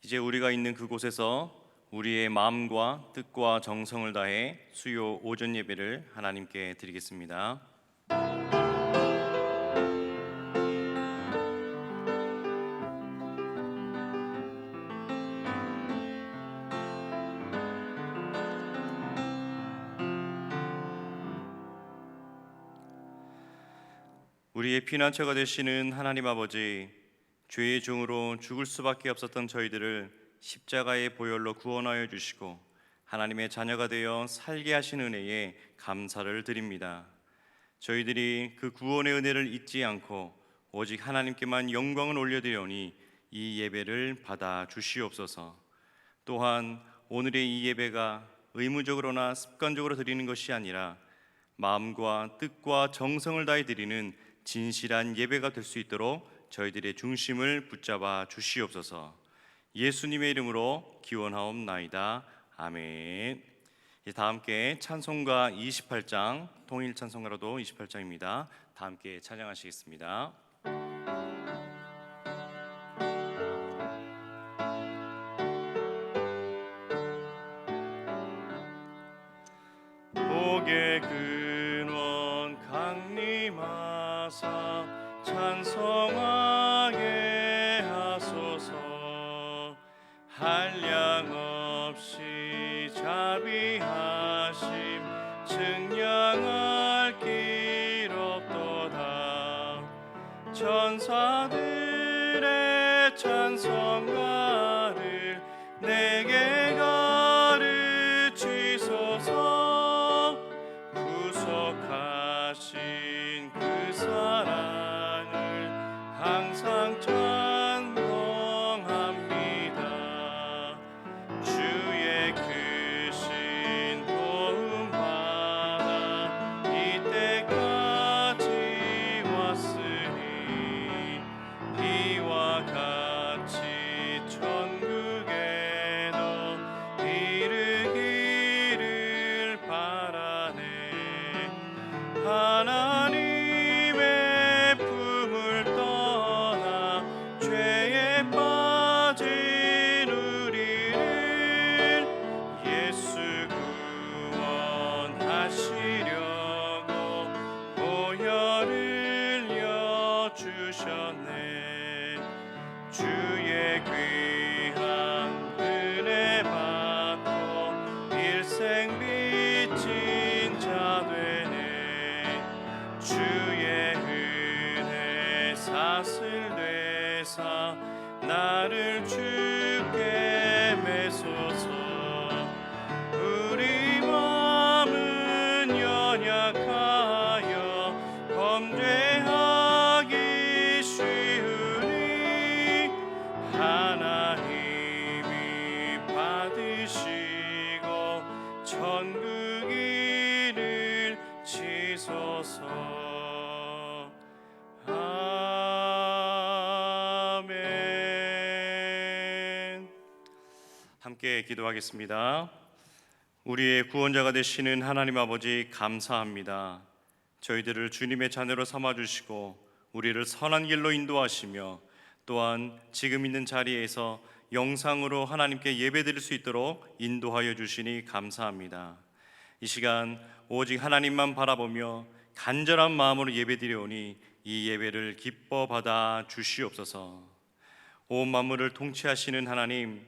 이제 우리가 있는 그곳에서 우리의 마음과 뜻과 정성을 다해 수요 오전 예배를 하나님께 드리겠습니다. 우리의 피난처가 되시는 하나님 아버지, 죄의 종으로 죽을 수밖에 없었던 저희들을 십자가의 보혈로 구원하여 주시고 하나님의 자녀가 되어 살게 하신 은혜에 감사를 드립니다. 저희들이 그 구원의 은혜를 잊지 않고 오직 하나님께만 영광을 올려드리오니 이 예배를 받아 주시옵소서. 또한 오늘의 이 예배가 의무적으로나 습관적으로 드리는 것이 아니라 마음과 뜻과 정성을 다해 드리는 진실한 예배가 될 수 있도록 저희들의 중심을 붙잡아 주시옵소서. 예수님의 이름으로 기원하옵나이다. 아멘. 다 함께 찬송가 28장, 통일 찬송가로도 28장입니다. 다 함께 찬양하시겠습니다. 복의 근원 강림하사 찬송하게 하소서. 한량 없이 자비하심 증량할 길 없도다. 천사들의 찬송가를 내게 가르치소서. 구속하신 그 사랑을 항상 찬송합니다. 주의 크신 도움 받아 이때까지 왔으니 이와 같이 천국에 너 이르기를 바라네. 하나님의 품을 떠나 죄에 빠진 우리를 예수 구원하시려고 보혈을 여주셨네. 주의 귀한 은혜 받고 일생 빚진 자 되네. 주의 은혜 사슬 되사 나를 주께 매소서. 우리 마음은 연약하여 범죄하기 쉬우니 하나님이 받으시고 천국 이를 치소서. 아멘. 함께 기도하겠습니다. 우리의 구원자가 되시는 하나님 아버지, 감사합니다. 저희들을 주님의 자녀로 삼아주시고 우리를 선한 길로 인도하시며 또한 지금 있는 자리에서 영상으로 하나님께 예배드릴 수 있도록 인도하여 주시니 감사합니다. 이 시간 오직 하나님만 바라보며 간절한 마음으로 예배드리오니 이 예배를 기뻐 받아 주시옵소서. 온 만물을 통치하시는 하나님,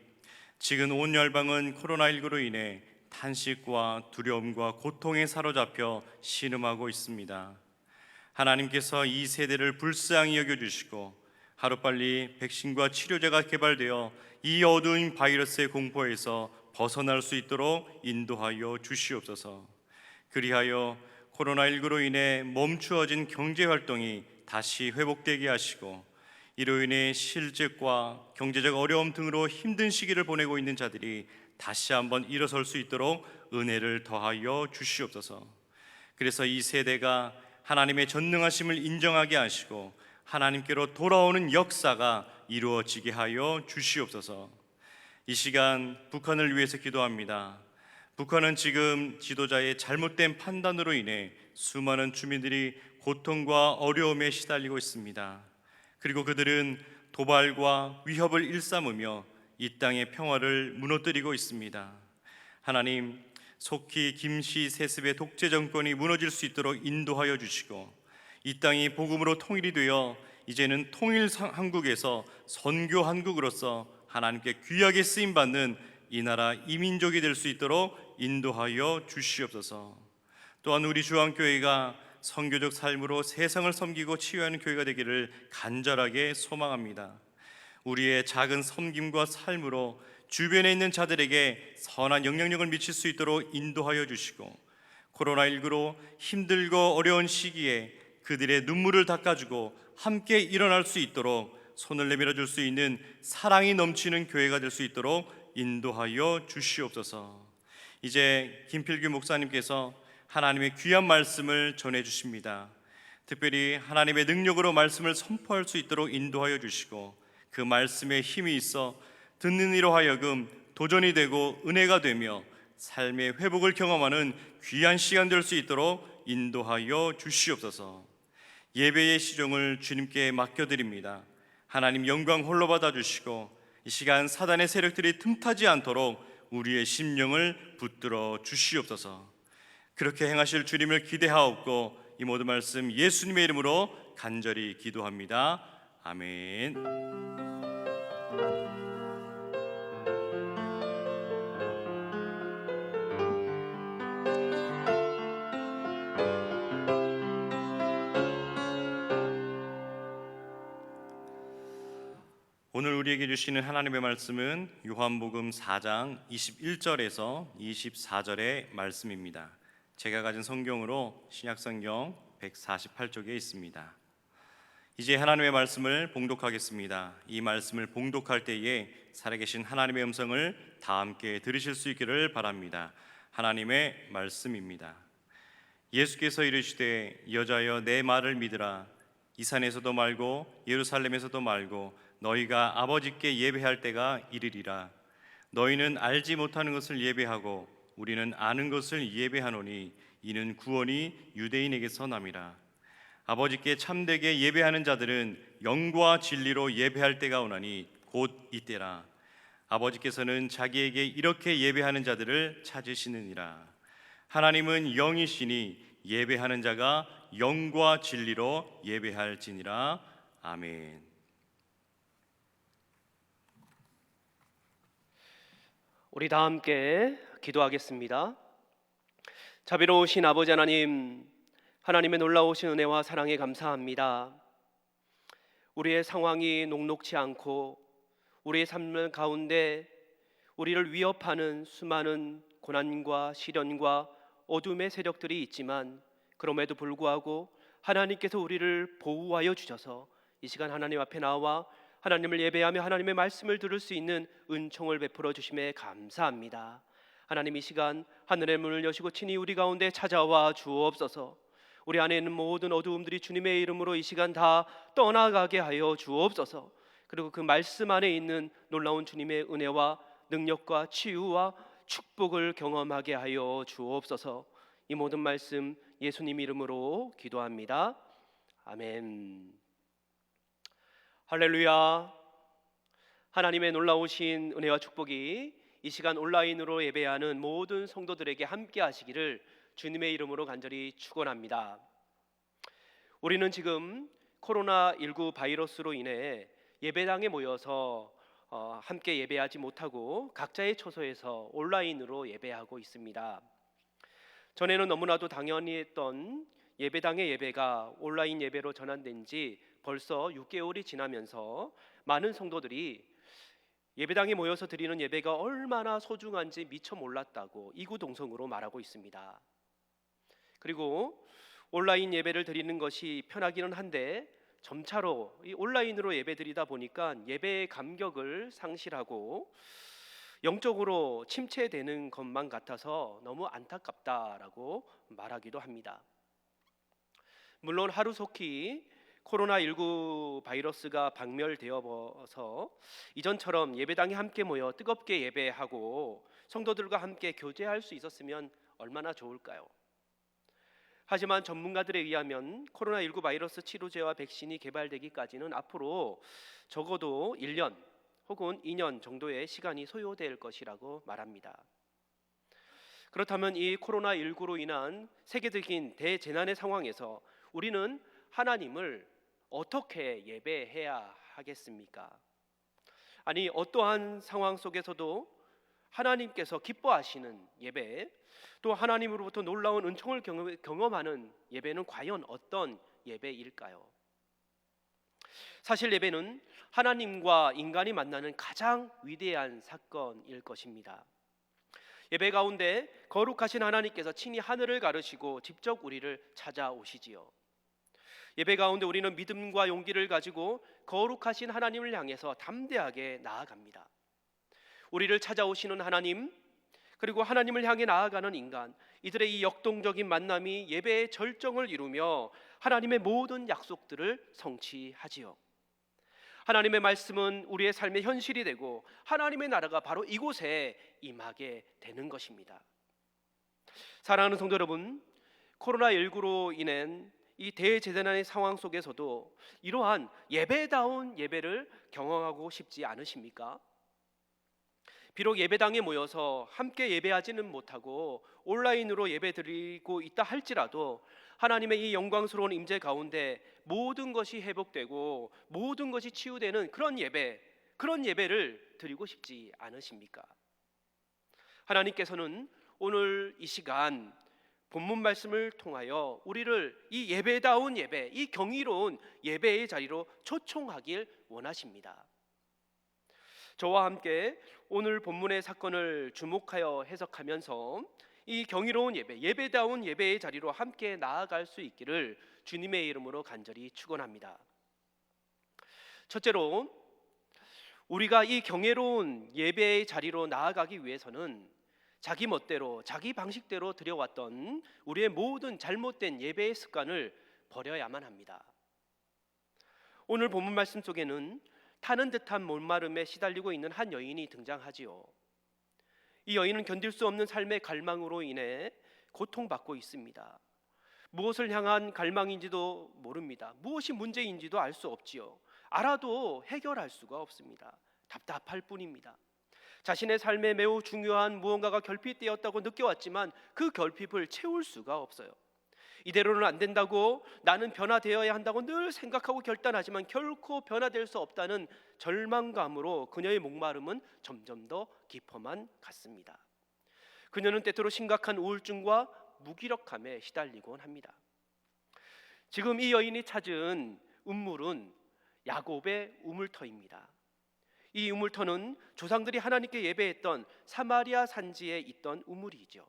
지금 온 열방은 코로나19로 인해 탄식과 두려움과 고통에 사로잡혀 신음하고 있습니다. 하나님께서 이 세대를 불쌍히 여겨주시고 하루빨리 백신과 치료제가 개발되어 이 어두운 바이러스의 공포에서 벗어날 수 있도록 인도하여 주시옵소서. 그리하여 코로나19로 인해 멈추어진 경제활동이 다시 회복되게 하시고 이로 인해 실직과 경제적 어려움 등으로 힘든 시기를 보내고 있는 자들이 다시 한번 일어설 수 있도록 은혜를 더하여 주시옵소서. 그래서 이 세대가 하나님의 전능하심을 인정하게 하시고 하나님께로 돌아오는 역사가 이루어지게 하여 주시옵소서. 이 시간 북한을 위해서 기도합니다. 북한은 지금 지도자의 잘못된 판단으로 인해 수많은 주민들이 고통과 어려움에 시달리고 있습니다. 그리고 그들은 도발과 위협을 일삼으며 이 땅의 평화를 무너뜨리고 있습니다. 하나님, 속히 김씨 세습의 독재 정권이 무너질 수 있도록 인도하여 주시고, 이 땅이 복음으로 통일이 되어 이제는 통일 한국에서 선교 한국으로서 하나님께 귀하게 쓰임 받는 이 나라 이민족이 될 수 있도록 인도하여 주시옵소서. 또한 우리 주한교회가 선교적 삶으로 세상을 섬기고 치유하는 교회가 되기를 간절하게 소망합니다. 우리의 작은 섬김과 삶으로 주변에 있는 자들에게 선한 영향력을 미칠 수 있도록 인도하여 주시고, 코로나19로 힘들고 어려운 시기에 그들의 눈물을 닦아주고 함께 일어날 수 있도록 손을 내밀어 줄 수 있는 사랑이 넘치는 교회가 될 수 있도록 인도하여 주시옵소서. 이제 김필규 목사님께서 하나님의 귀한 말씀을 전해 주십니다. 특별히 하나님의 능력으로 말씀을 선포할 수 있도록 인도하여 주시고, 그 말씀에 힘이 있어 듣는 이로 하여금 도전이 되고 은혜가 되며 삶의 회복을 경험하는 귀한 시간 될 수 있도록 인도하여 주시옵소서. 예배의 시종을 주님께 맡겨드립니다. 하나님 영광 홀로 받아주시고, 이 시간 사단의 세력들이 틈타지 않도록 우리의 심령을 붙들어 주시옵소서. 그렇게 행하실 주님을 기대하옵고, 이 모든 말씀 예수님의 이름으로 간절히 기도합니다. 아멘. 오늘 우리에게 주시는 하나님의 말씀은 요한복음 4장 21절에서 24절의 말씀입니다. 제가 가진 성경으로 신약성경 148쪽에 있습니다. 이제 하나님의 말씀을 봉독하겠습니다. 이 말씀을 봉독할 때에 살아계신 하나님의 음성을 다 함께 들으실 수 있기를 바랍니다. 하나님의 말씀입니다. 예수께서 이르시되 여자여 내 말을 믿으라. 이 산에서도 말고 예루살렘에서도 말고 너희가 아버지께 예배할 때가 이르리라. 너희는 알지 못하는 것을 예배하고 우리는 아는 것을 예배하노니 이는 구원이 유대인에게서 남이라. 아버지께 참되게 예배하는 자들은 영과 진리로 예배할 때가 오나니 곧 이때라. 아버지께서는 자기에게 이렇게 예배하는 자들을 찾으시느니라. 하나님은 영이시니 예배하는 자가 영과 진리로 예배할지니라. 아멘. 우리 다 함께 기도하겠습니다. 자비로우신 아버지 하나님, 하나님의 놀라우신 은혜와 사랑에 감사합니다. 우리의 상황이 녹록지 않고 우리의 삶 가운데 우리를 위협하는 수많은 고난과 시련과 어둠의 세력들이 있지만, 그럼에도 불구하고 하나님께서 우리를 보호하여 주셔서 이 시간 하나님 앞에 나와 하나님을 예배하며 하나님의 말씀을 들을 수 있는 은총을 베풀어 주심에 감사합니다. 하나님, 이 시간 하늘의 문을 여시고 친히 우리 가운데 찾아와 주옵소서. 우리 안에 있는 모든 어두움들이 주님의 이름으로 이 시간 다 떠나가게 하여 주옵소서. 그리고 그 말씀 안에 있는 놀라운 주님의 은혜와 능력과 치유와 축복을 경험하게 하여 주옵소서. 이 모든 말씀 예수님 이름으로 기도합니다. 아멘. 할렐루야. 하나님의 놀라우신 은혜와 축복이 이 시간 온라인으로 예배하는 모든 성도들에게 함께 하시기를 주님의 이름으로 간절히 축원합니다. 우리는 지금 코로나19 바이러스로 인해 예배당에 모여서 함께 예배하지 못하고 각자의 처소에서 온라인으로 예배하고 있습니다. 전에는 너무나도 당연히 했던 예배당의 예배가 온라인 예배로 전환된 지 벌써 6개월이 지나면서 많은 성도들이 예배당에 모여서 드리는 예배가 얼마나 소중한지 미처 몰랐다고 이구동성으로 말하고 있습니다. 그리고 온라인 예배를 드리는 것이 편하기는 한데 점차로 이 온라인으로 예배 드리다 보니까 예배의 감격을 상실하고 영적으로 침체되는 것만 같아서 너무 안타깝다라고 말하기도 합니다. 물론 하루속히 코로나19 바이러스가 박멸되어서 이전처럼 예배당에 함께 모여 뜨겁게 예배하고 성도들과 함께 교제할 수 있었으면 얼마나 좋을까요? 하지만 전문가들에 의하면 코로나19 바이러스 치료제와 백신이 개발되기까지는 앞으로 적어도 1년 혹은 2년 정도의 시간이 소요될 것이라고 말합니다. 그렇다면 이 코로나19로 인한 세계적인 대재난의 상황에서 우리는 하나님을 어떻게 예배해야 하겠습니까? 아니, 어떠한 상황 속에서도 하나님께서 기뻐하시는 예배, 또 하나님으로부터 놀라운 은총을 경험하는 예배는 과연 어떤 예배일까요? 사실 예배는 하나님과 인간이 만나는 가장 위대한 사건일 것입니다. 예배 가운데 거룩하신 하나님께서 친히 하늘을 가르시고 직접 우리를 찾아오시지요. 예배 가운데 우리는 믿음과 용기를 가지고 거룩하신 하나님을 향해서 담대하게 나아갑니다. 우리를 찾아오시는 하나님, 그리고 하나님을 향해 나아가는 인간, 이들의 이 역동적인 만남이 예배의 절정을 이루며 하나님의 모든 약속들을 성취하지요. 하나님의 말씀은 우리의 삶의 현실이 되고 하나님의 나라가 바로 이곳에 임하게 되는 것입니다. 사랑하는 성도 여러분, 코로나19로 인한 이 대재난의 상황 속에서도 이러한 예배다운 예배를 경험하고 싶지 않으십니까? 비록 예배당에 모여서 함께 예배하지는 못하고 온라인으로 예배드리고 있다 할지라도 하나님의 이 영광스러운 임재 가운데 모든 것이 회복되고 모든 것이 치유되는 그런 예배를 드리고 싶지 않으십니까? 하나님께서는 오늘 이 시간 본문 말씀을 통하여 우리를 이 예배다운 예배, 이 경이로운 예배의 자리로 초청하길 원하십니다. 저와 함께 오늘 본문의 사건을 주목하여 해석하면서 이 경이로운 예배, 예배다운 예배의 자리로 함께 나아갈 수 있기를 주님의 이름으로 간절히 축원합니다. 첫째로, 우리가 이 경이로운 예배의 자리로 나아가기 위해서는 자기 멋대로, 자기 방식대로 드려왔던 우리의 모든 잘못된 예배의 습관을 버려야만 합니다. 오늘 본문 말씀 속에는 타는 듯한 목마름에 시달리고 있는 한 여인이 등장하지요. 이 여인은 견딜 수 없는 삶의 갈망으로 인해 고통받고 있습니다. 무엇을 향한 갈망인지도 모릅니다. 무엇이 문제인지도 알 수 없지요. 알아도 해결할 수가 없습니다. 답답할 뿐입니다. 자신의 삶에 매우 중요한 무언가가 결핍되었다고 느껴왔지만 그 결핍을 채울 수가 없어요. 이대로는 안 된다고, 나는 변화되어야 한다고 늘 생각하고 결단하지만 결코 변화될 수 없다는 절망감으로 그녀의 목마름은 점점 더 깊어만 갔습니다. 그녀는 때때로 심각한 우울증과 무기력함에 시달리곤 합니다. 지금 이 여인이 찾은 우물은 야곱의 우물터입니다. 이 우물터는 조상들이 하나님께 예배했던 사마리아 산지에 있던 우물이죠.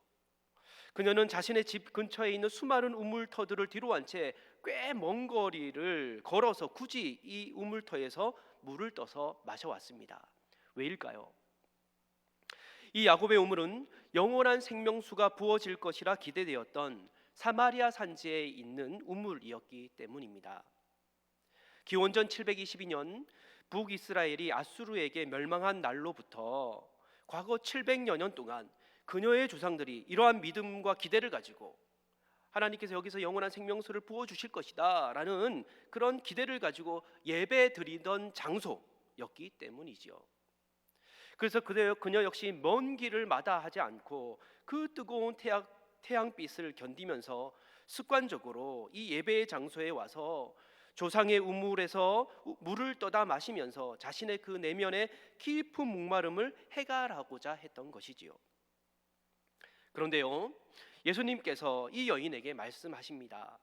그녀는 자신의 집 근처에 있는 수많은 우물터들을 뒤로한 채 꽤 먼 거리를 걸어서 굳이 이 우물터에서 물을 떠서 마셔왔습니다. 왜일까요? 이 야곱의 우물은 영원한 생명수가 부어질 것이라 기대되었던 사마리아 산지에 있는 우물이었기 때문입니다. 기원전 722년 북이스라엘이 아수르에게 멸망한 날로부터 과거 700여 년 동안 그녀의 조상들이 이러한 믿음과 기대를 가지고 하나님께서 여기서 영원한 생명수를 부어주실 것이다 라는 그런 기대를 가지고 예배 드리던 장소였기 때문이지요. 그래서 그녀 역시 먼 길을 마다하지 않고 그 뜨거운 태양빛을 견디면서 습관적으로 이 예배의 장소에 와서 조상의 우물에서 물을 떠다 마시면서 자신의 그 내면의 깊은 목마름을 해결하고자 했던 것이지요. 그런데요, 예수님께서 이 여인에게 말씀하십니다.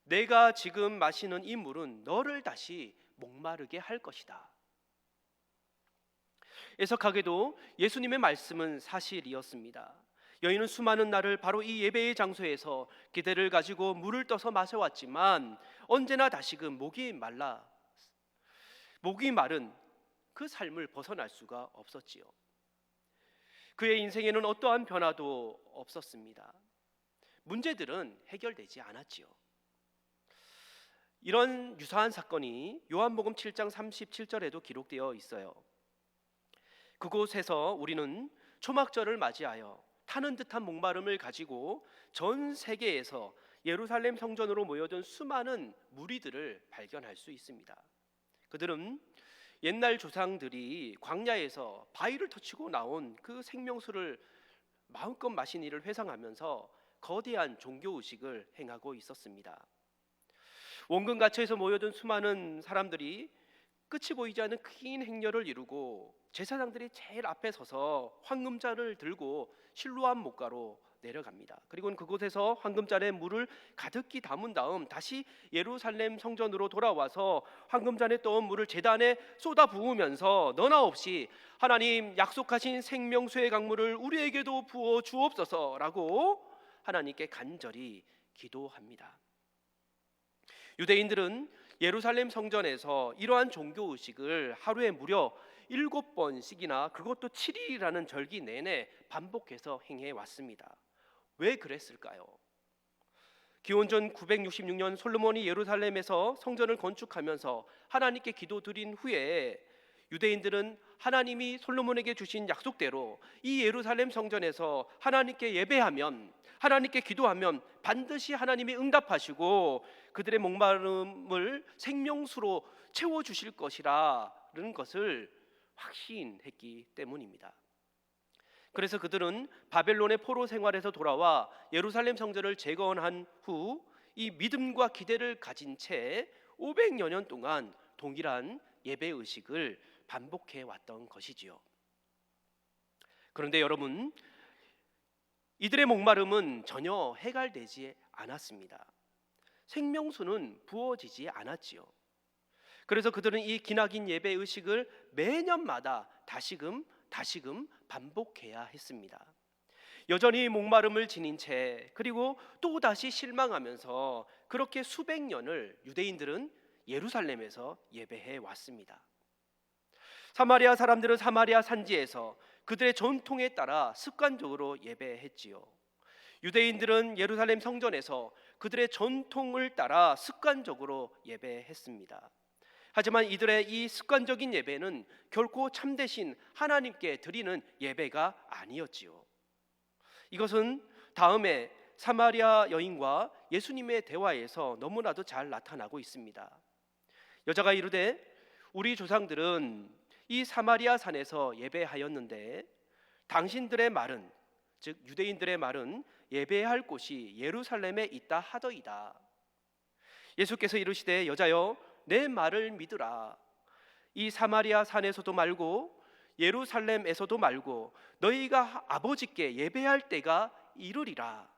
내가 지금 마시는 이 물은 너를 다시 목마르게 할 것이다. 애석하게도 예수님의 말씀은 사실이었습니다. 여인은 수많은 날을 바로 이 예배의 장소에서 기대를 가지고 물을 떠서 마셔왔지만 언제나 다시금 목이 마른 그 삶을 벗어날 수가 없었지요. 그의 인생에는 어떠한 변화도 없었습니다. 문제들은 해결되지 않았지요. 이런 유사한 사건이 요한복음 7장 37절에도 기록되어 있어요. 그곳에서 우리는 초막절을 맞이하여 타는 듯한 목마름을 가지고 전 세계에서 예루살렘 성전으로 모여든 수많은 무리들을 발견할 수 있습니다. 그들은 옛날 조상들이 광야에서 바위를 터치고 나온 그 생명수를 마음껏 마신 이를 회상하면서 거대한 종교 의식을 행하고 있었습니다. 원근 갇혀에서 모여든 수많은 사람들이 끝이 보이지 않는 긴 행렬을 이루고 제사장들이 제일 앞에 서서 황금잔을 들고 실로암 목가로 내려갑니다. 그리고 그곳에서 황금잔에 물을 가득히 담은 다음 다시 예루살렘 성전으로 돌아와서 황금잔에 떠온 물을 제단에 쏟아 부으면서 너나 없이 하나님 약속하신 생명수의 강물을 우리에게도 부어 주옵소서라고 하나님께 간절히 기도합니다. 유대인들은 예루살렘 성전에서 이러한 종교 의식을 하루에 무려 7번씩이나, 그것도 7일이라는 절기 내내 반복해서 행해 왔습니다. 왜 그랬을까요? 기원전 966년 솔로몬이 예루살렘에서 성전을 건축하면서 하나님께 기도드린 후에 유대인들은 하나님이 솔로몬에게 주신 약속대로 이 예루살렘 성전에서 하나님께 예배하면, 하나님께 기도하면 반드시 하나님이 응답하시고 그들의 목마름을 생명수로 채워주실 것이라는 것을 확신했기 때문입니다. 그래서 그들은 바벨론의 포로 생활에서 돌아와 예루살렘 성전을 재건한 후 이 믿음과 기대를 가진 채 500여 년 동안 동일한 예배 의식을 반복해 왔던 것이지요. 그런데 여러분, 이들의 목마름은 전혀 해결되지 않았습니다. 생명수는 부어지지 않았지요. 그래서 그들은 이 기나긴 예배 의식을 매년마다 다시금 반복해야 했습니다. 여전히 목마름을 지닌 채, 그리고 또다시 실망하면서 그렇게 수백 년을 유대인들은 예루살렘에서 예배해 왔습니다. 사마리아 사람들은 사마리아 산지에서 그들의 전통에 따라 습관적으로 예배했지요. 유대인들은 예루살렘 성전에서 그들의 전통을 따라 습관적으로 예배했습니다. 하지만 이들의 이 습관적인 예배는 결코 참되신 하나님께 드리는 예배가 아니었지요. 이것은 다음에 사마리아 여인과 예수님의 대화에서 너무나도 잘 나타나고 있습니다. 여자가 이르되 우리 조상들은 이 사마리아 산에서 예배하였는데 당신들의 말은, 즉 유대인들의 말은 예배할 곳이 예루살렘에 있다 하더이다. 예수께서 이르시되 여자여 내 말을 믿으라. 이 사마리아 산에서도 말고 예루살렘에서도 말고 너희가 아버지께 예배할 때가 이르리라.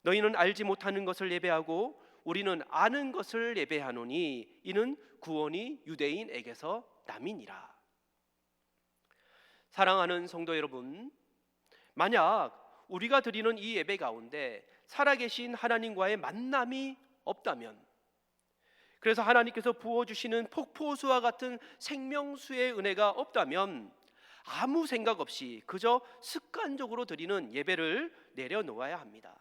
너희는 알지 못하는 것을 예배하고 우리는 아는 것을 예배하노니 이는 구원이 유대인에게서 남이니라. 사랑하는 성도 여러분, 만약 우리가 드리는 이 예배 가운데 살아계신 하나님과의 만남이 없다면, 그래서 하나님께서 부어주시는 폭포수와 같은 생명수의 은혜가 없다면 아무 생각 없이 그저 습관적으로 드리는 예배를 내려놓아야 합니다.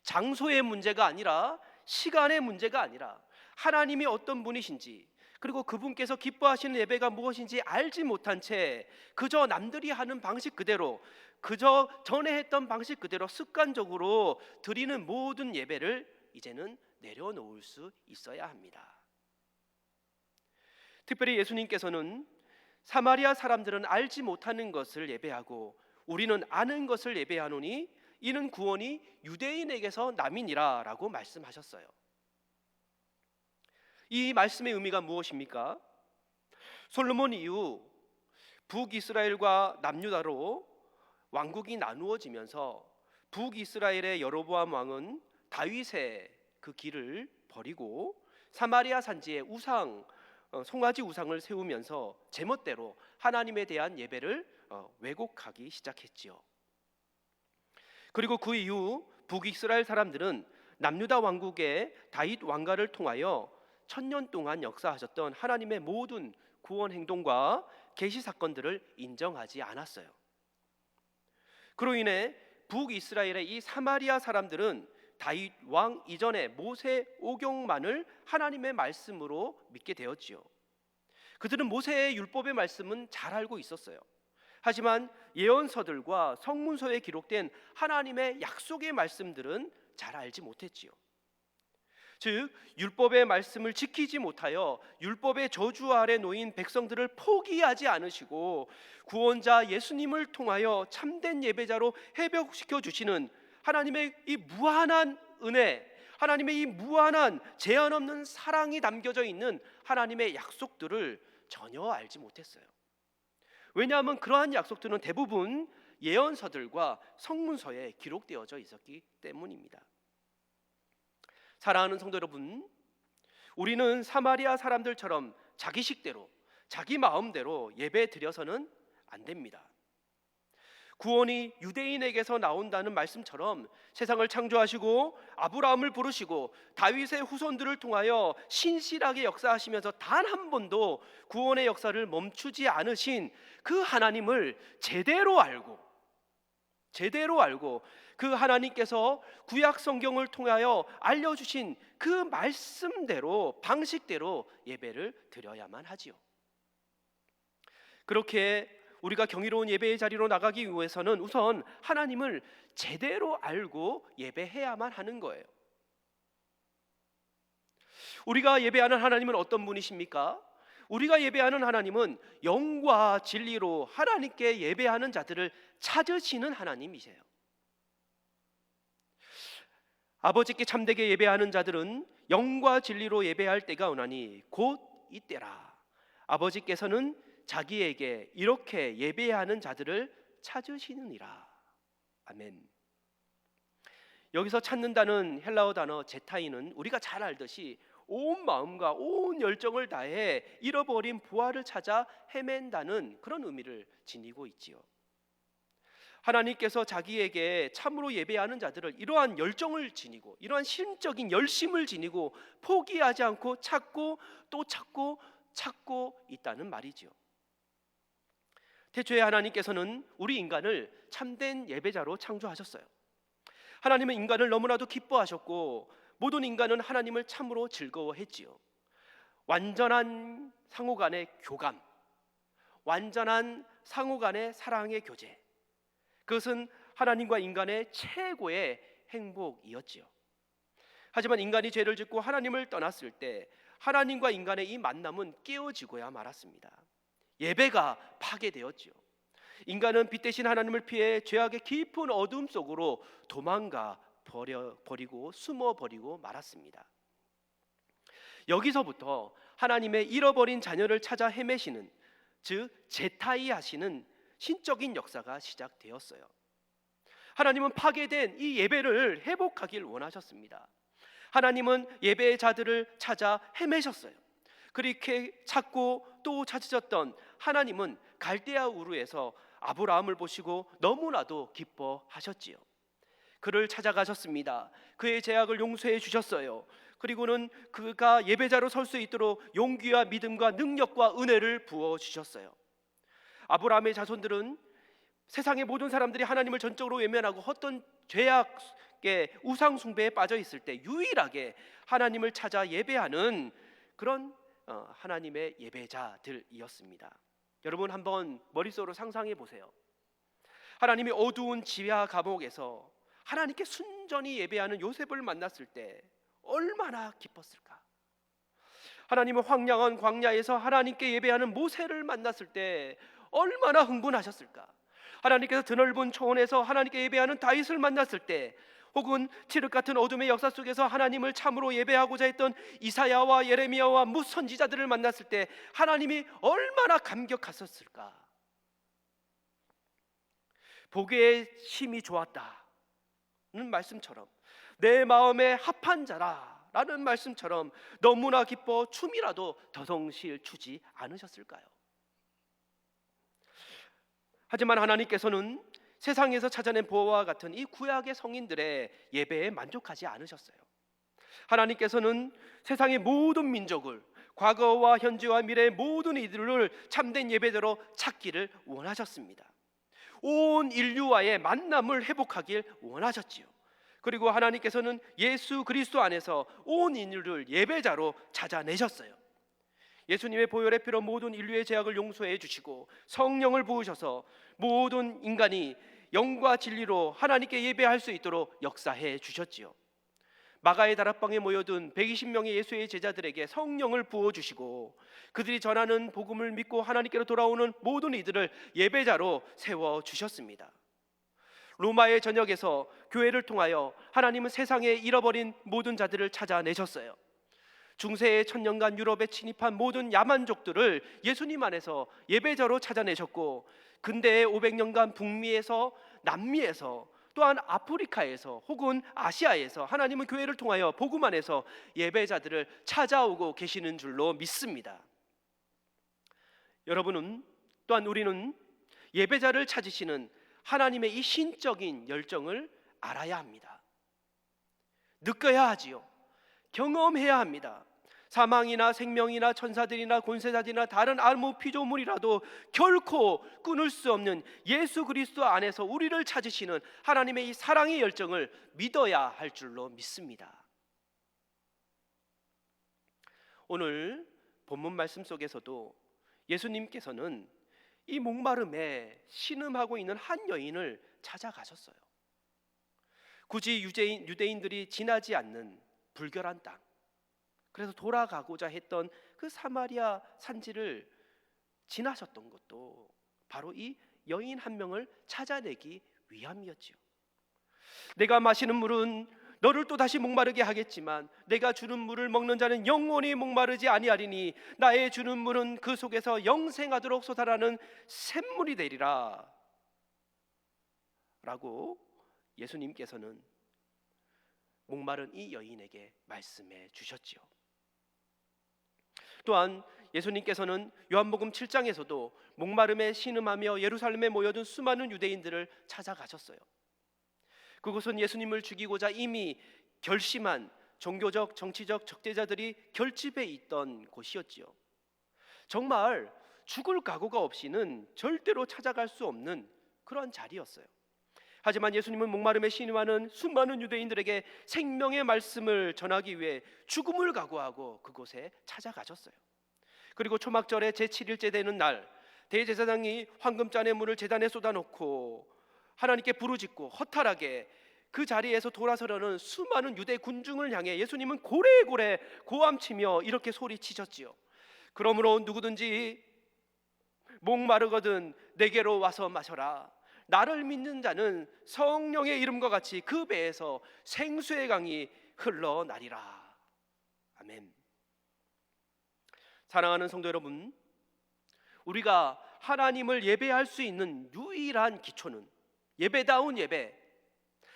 장소의 문제가 아니라, 시간의 문제가 아니라, 하나님이 어떤 분이신지, 그리고 그분께서 기뻐하시는 예배가 무엇인지 알지 못한 채 그저 남들이 하는 방식 그대로, 그저 전에 했던 방식 그대로 습관적으로 드리는 모든 예배를 이제는 내려놓을 수 있어야 합니다. 특별히 예수님께서는 사마리아 사람들은 알지 못하는 것을 예배하고 우리는 아는 것을 예배하노니 이는 구원이 유대인에게서 남이니라 라고 말씀하셨어요. 이 말씀의 의미가 무엇입니까? 솔로몬 이후 북이스라엘과 남유다로 왕국이 나누어지면서 북이스라엘의 여로보암 왕은 다윗의 그 길을 버리고 사마리아 산지에 송아지 우상을 세우면서 제멋대로 하나님에 대한 예배를 왜곡하기 시작했지요. 그리고 그 이후 북이스라엘 사람들은 남유다 왕국의 다윗 왕가를 통하여 1000년 동안 역사하셨던 하나님의 모든 구원 행동과 계시 사건들을 인정하지 않았어요. 그로 인해 북이스라엘의 이 사마리아 사람들은 다윗 왕 이전의 모세 오경만을 하나님의 말씀으로 믿게 되었지요. 그들은 모세의 율법의 말씀은 잘 알고 있었어요. 하지만 예언서들과 성문서에 기록된 하나님의 약속의 말씀들은 잘 알지 못했지요. 즉 율법의 말씀을 지키지 못하여 율법의 저주 아래 놓인 백성들을 포기하지 않으시고 구원자 예수님을 통하여 참된 예배자로 회복시켜 주시는 하나님의 이 무한한 은혜, 하나님의 이 무한한 제한 없는 사랑이 담겨져 있는 하나님의 약속들을 전혀 알지 못했어요. 왜냐하면 그러한 약속들은 대부분 예언서들과 성문서에 기록되어져 있었기 때문입니다. 사랑하는 성도 여러분, 우리는 사마리아 사람들처럼 자기 식대로, 자기 마음대로 예배 드려서는 안 됩니다. 구원이 유대인에게서 나온다는 말씀처럼 세상을 창조하시고 아브라함을 부르시고 다윗의 후손들을 통하여 신실하게 역사하시면서 단 한 번도 구원의 역사를 멈추지 않으신 그 하나님을 제대로 알고 그 하나님께서 구약 성경을 통하여 알려주신 그 말씀대로, 방식대로 예배를 드려야만 하지요. 그렇게 우리가 경이로운 예배의 자리로 나가기 위해서는 우선 하나님을 제대로 알고 예배해야만 하는 거예요. 우리가 예배하는 하나님은 어떤 분이십니까? 우리가 예배하는 하나님은 영과 진리로 하나님께 예배하는 자들을 찾으시는 하나님이세요. 아버지께 참되게 예배하는 자들은 영과 진리로 예배할 때가 오나니 곧 이때라. 아버지께서는 자기에게 이렇게 예배하는 자들을 찾으시느니라. 아멘. 여기서 찾는다는 헬라어 단어 제타이는 우리가 잘 알듯이 온 마음과 온 열정을 다해 잃어버린 부활을 찾아 헤맨다는 그런 의미를 지니고 있지요. 하나님께서 자기에게 참으로 예배하는 자들을 이러한 열정을 지니고 이러한 심적인 열심을 지니고 포기하지 않고 찾고 또 찾고 있다는 말이지요. 태초에 하나님께서는 우리 인간을 참된 예배자로 창조하셨어요. 하나님은 인간을 너무나도 기뻐하셨고 모든 인간은 하나님을 참으로 즐거워했지요. 완전한 상호간의 교감, 완전한 상호간의 사랑의 교제, 그것은 하나님과 인간의 최고의 행복이었지요. 하지만 인간이 죄를 짓고 하나님을 떠났을 때 하나님과 인간의 이 만남은 깨어지고야 말았습니다. 예배가 파괴되었지요. 인간은 빛 대신 하나님을 피해 죄악의 깊은 어둠 속으로 도망가 버리고 숨어버리고 말았습니다. 여기서부터 하나님의 잃어버린 자녀를 찾아 헤매시는, 즉 제타이 하시는 신적인 역사가 시작되었어요. 하나님은 파괴된 이 예배를 회복하길 원하셨습니다. 하나님은 예배의 자들을 찾아 헤매셨어요. 그렇게 찾고 또 찾으셨던 하나님은 갈대아 우르에서 아브라함을 보시고 너무나도 기뻐하셨지요. 그를 찾아가셨습니다. 그의 죄악을 용서해 주셨어요. 그리고는 그가 예배자로 설 수 있도록 용기와 믿음과 능력과 은혜를 부어 주셨어요. 아브라함의 자손들은 세상의 모든 사람들이 하나님을 전적으로 외면하고 헛된 죄악의 우상 숭배에 빠져 있을 때 유일하게 하나님을 찾아 예배하는 그런 하나님의 예배자들이었습니다. 여러분 한번 머릿속으로 상상해 보세요. 하나님이 어두운 지하 감옥에서 하나님께 순전히 예배하는 요셉을 만났을 때 얼마나 기뻤을까? 하나님은 황량한 광야에서 하나님께 예배하는 모세를 만났을 때 얼마나 흥분하셨을까? 하나님께서 드넓은 초원에서 하나님께 예배하는 다윗을 만났을 때, 혹은 칠흑 같은 어둠의 역사 속에서 하나님을 참으로 예배하고자 했던 이사야와 예레미야와 뭇 선지자들을 만났을 때 하나님이 얼마나 감격하셨을까? 보기에 힘이 좋았다는 말씀처럼, 내 마음에 합한 자라라는 말씀처럼 너무나 기뻐 춤이라도 더성실 추지 않으셨을까요? 하지만 하나님께서는 세상에서 찾아낸 보화와 같은 이 구약의 성인들의 예배에 만족하지 않으셨어요. 하나님께서는 세상의 모든 민족을, 과거와 현재와 미래의 모든 이들을 참된 예배대로 찾기를 원하셨습니다. 온 인류와의 만남을 회복하길 원하셨지요. 그리고 하나님께서는 예수 그리스도 안에서 온 인류를 예배자로 찾아내셨어요. 예수님의 보혈의 피로 모든 인류의 죄악을 용서해 주시고 성령을 부으셔서 모든 인간이 영과 진리로 하나님께 예배할 수 있도록 역사해 주셨지요. 마가의 다락방에 모여든 120명의 예수의 제자들에게 성령을 부어주시고 그들이 전하는 복음을 믿고 하나님께로 돌아오는 모든 이들을 예배자로 세워주셨습니다. 로마의 전역에서 교회를 통하여 하나님은 세상에 잃어버린 모든 자들을 찾아내셨어요. 중세의 천년간 유럽에 침입한 모든 야만족들을 예수님 안에서 예배자로 찾아내셨고, 근대의 500년간 북미에서, 남미에서, 또한 아프리카에서 혹은 아시아에서 하나님은 교회를 통하여 복음 안에서 예배자들을 찾아오고 계시는 줄로 믿습니다. 여러분은, 또한 우리는 예배자를 찾으시는 하나님의 이 신적인 열정을 알아야 합니다. 느껴야 하지요. 경험해야 합니다. 사망이나 생명이나 천사들이나 권세자들이나 다른 아무 피조물이라도 결코 끊을 수 없는 예수 그리스도 안에서 우리를 찾으시는 하나님의 이 사랑의 열정을 믿어야 할 줄로 믿습니다. 오늘 본문 말씀 속에서도 예수님께서는 이 목마름에 신음하고 있는 한 여인을 찾아가셨어요. 굳이 유대인들이 지나지 않는 불결한 땅, 그래서 돌아가고자 했던 그 사마리아 산지를 지나셨던 것도 바로 이 여인 한 명을 찾아내기 위함이었지요. 내가 마시는 물은 너를 또 다시 목마르게 하겠지만 내가 주는 물을 먹는 자는 영원히 목마르지 아니하리니 나의 주는 물은 그 속에서 영생하도록 솟아나는 샘물이 되리라 라고 예수님께서는 목마른 이 여인에게 말씀해 주셨지요. 또한 예수님께서는 요한복음 7장에서도 목마름에 신음하며 예루살렘에 모여든 수많은 유대인들을 찾아가셨어요. 그곳은 예수님을 죽이고자 이미 결심한 종교적, 정치적 적대자들이 결집해 있던 곳이었지요. 정말 죽을 각오가 없이는 절대로 찾아갈 수 없는 그러한 자리였어요. 하지만 예수님은 목마름에 신음하는 수많은 유대인들에게 생명의 말씀을 전하기 위해 죽음을 각오하고 그곳에 찾아가셨어요. 그리고 초막절에 제7일째 되는 날, 대제사장이 황금잔의 물을 제단에 쏟아놓고 하나님께 부르짖고 허탈하게 그 자리에서 돌아서려는 수많은 유대 군중을 향해 예수님은 고래고래 고함치며 이렇게 소리치셨지요. 그러므로 누구든지 목마르거든 내게로 와서 마셔라. 나를 믿는 자는 성령의 이름과 같이 그 배에서 생수의 강이 흘러나리라. 아멘. 사랑하는 성도 여러분, 우리가 하나님을 예배할 수 있는 유일한 기초는 예배다운 예배,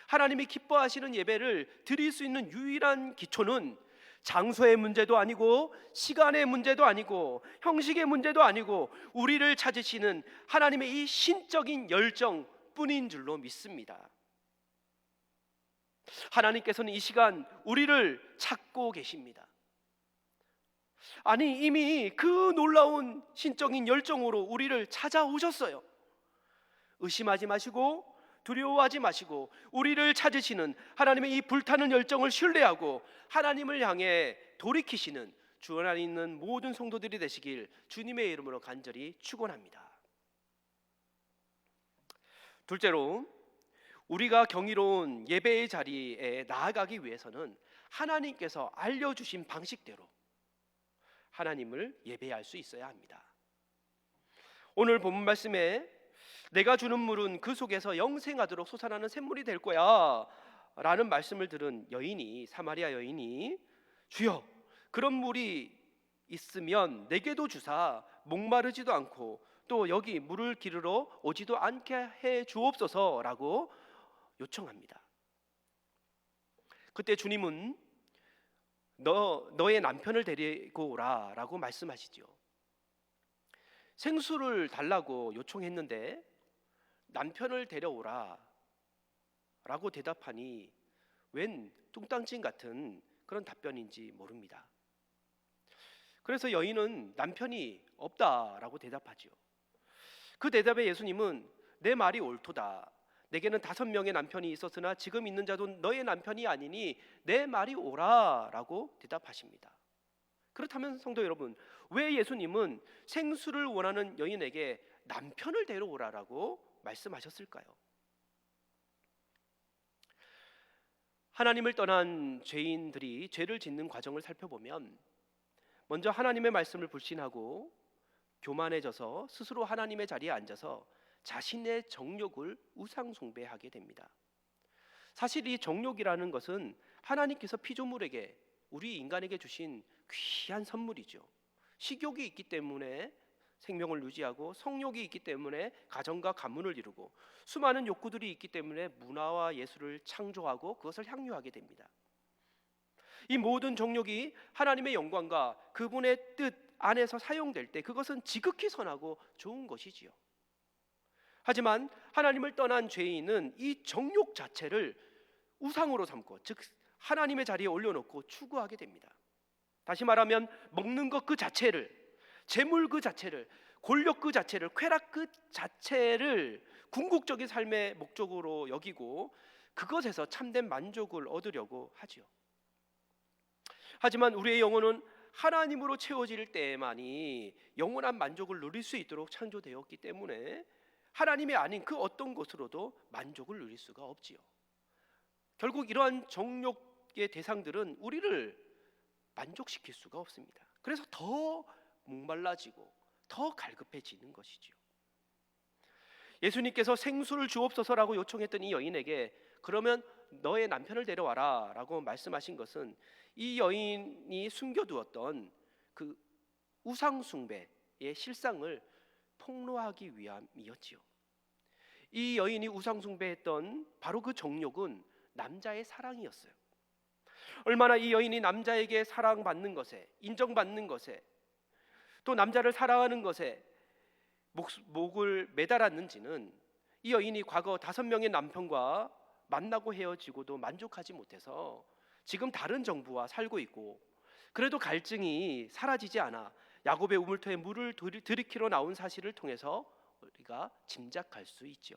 하나님이 기뻐하시는 예배를 드릴 수 있는 유일한 기초는 장소의 문제도 아니고 시간의 문제도 아니고 형식의 문제도 아니고 우리를 찾으시는 하나님의 이 신적인 열정뿐인 줄로 믿습니다. 하나님께서는 이 시간 우리를 찾고 계십니다. 아니, 이미 그 놀라운 신적인 열정으로 우리를 찾아오셨어요. 의심하지 마시고 두려워하지 마시고 우리를 찾으시는 하나님의 이 불타는 열정을 신뢰하고 하나님을 향해 돌이키시는 주 안에 있는 모든 성도들이 되시길 주님의 이름으로 간절히 축원합니다. 둘째로, 우리가 경이로운 예배의 자리에 나아가기 위해서는 하나님께서 알려주신 방식대로 하나님을 예배할 수 있어야 합니다. 오늘 본문 말씀에 내가 주는 물은 그 속에서 영생하도록 솟아나는 샘물이 될 거야 라는 말씀을 들은 여인이, 사마리아 여인이, 주여 그런 물이 있으면 내게도 주사 목마르지도 않고 또 여기 물을 기르러 오지도 않게 해 주옵소서 라고 요청합니다. 그때 주님은 너의 남편을 데리고 오라 라고 말씀하시죠. 생수를 달라고 요청했는데 남편을 데려오라 라고 대답하니 웬 뚱땅찐 같은 그런 답변인지 모릅니다. 그래서 여인은 남편이 없다라고 대답하죠. 그 대답에 예수님은 내 말이 옳도다. 내게는 5명의 남편이 있었으나 지금 있는 자도 너의 남편이 아니니 내 말이 옳아라고 대답하십니다. 그렇다면 성도 여러분, 왜 예수님은 생수를 원하는 여인에게 남편을 데려오라라고 말씀하셨을까요? 하나님을 떠난 죄인들이 죄를 짓는 과정을 살펴보면 먼저 하나님의 말씀을 불신하고 교만해져서 스스로 하나님의 자리에 앉아서 자신의 정욕을 우상 숭배하게 됩니다. 사실 이 정욕이라는 것은 하나님께서 피조물에게, 우리 인간에게 주신 귀한 선물이죠. 식욕이 있기 때문에 생명을 유지하고, 성욕이 있기 때문에 가정과 가문을 이루고, 수많은 욕구들이 있기 때문에 문화와 예술을 창조하고 그것을 향유하게 됩니다. 이 모든 정욕이 하나님의 영광과 그분의 뜻 안에서 사용될 때 그것은 지극히 선하고 좋은 것이지요. 하지만 하나님을 떠난 죄인은 이 정욕 자체를 우상으로 삼고, 즉 하나님의 자리에 올려놓고 추구하게 됩니다. 다시 말하면 먹는 것 그 자체를, 재물 그 자체를, 권력 그 자체를, 쾌락 그 자체를 궁극적인 삶의 목적으로 여기고 그것에서 참된 만족을 얻으려고 하지요. 하지만 우리의 영혼은 하나님으로 채워질 때에만이 영원한 만족을 누릴 수 있도록 창조되었기 때문에 하나님이 아닌 그 어떤 것으로도 만족을 누릴 수가 없지요. 결국 이러한 정욕의 대상들은 우리를 만족시킬 수가 없습니다. 그래서 더 목말라지고 더 갈급해지는 것이지요. 예수님께서 생수를 주옵소서라고 요청했던 이 여인에게 그러면 너의 남편을 데려와라 라고 말씀하신 것은 이 여인이 숨겨두었던 그 우상숭배의 실상을 폭로하기 위함이었지요. 이 여인이 우상숭배했던 바로 그 정욕은 남자의 사랑이었어요. 얼마나 이 여인이 남자에게 사랑받는 것에, 인정받는 것에, 또 남자를 사랑하는 것에 목을 매달았는지는 이 여인이 과거 5명의 남편과 만나고 헤어지고도 만족하지 못해서 지금 다른 정부와 살고 있고, 그래도 갈증이 사라지지 않아 야곱의 우물터에 물을 들이키러 나온 사실을 통해서 우리가 짐작할 수 있죠.